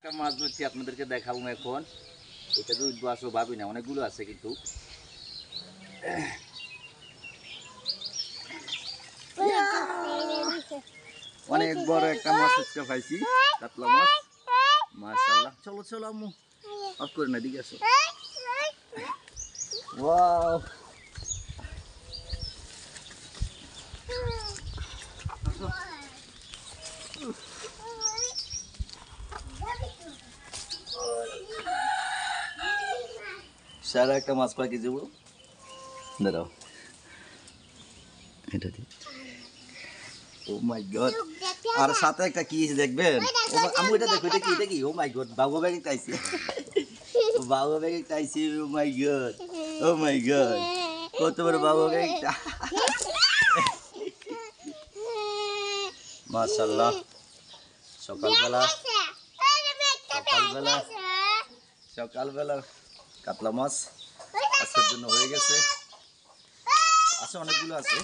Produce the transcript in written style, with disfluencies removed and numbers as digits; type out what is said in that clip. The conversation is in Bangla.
একটা মাছ ধরছি আপনাদেরকে দেখাবো এখন। এটা তো উঠবো আসবো ভাবি না, অনেকগুলো আছে কিন্তু। অনেক বড় একটা মাছ আজকে পাইছি, কাতলা মাছ। মাশাআল্লাহ। চলো চলো আম্মু, অফ করে না, দিকে আসো। ওয়াও, সারা একটা মাছ পাখি যাবো, দাঁড়াও এটা দি। ও মাই গড, আর সাথে একটা কি দেখবেন? আমি এটা দেখো, এটা কি, এটা কি? ও মাই গড, বাবু ব্যাগে চাইছি, বাবু ব্যাগে চাইছি। ও মাই গড, ও মাই গড, কত বড় বাবু ব্যাগটা। মাশাআল্লাহ। সকালবেলা সকালবেলা সকালবেলা কাতলা মাছ আজকের জন্য হয়ে গেছে। আছে, অনেকগুলো আছে।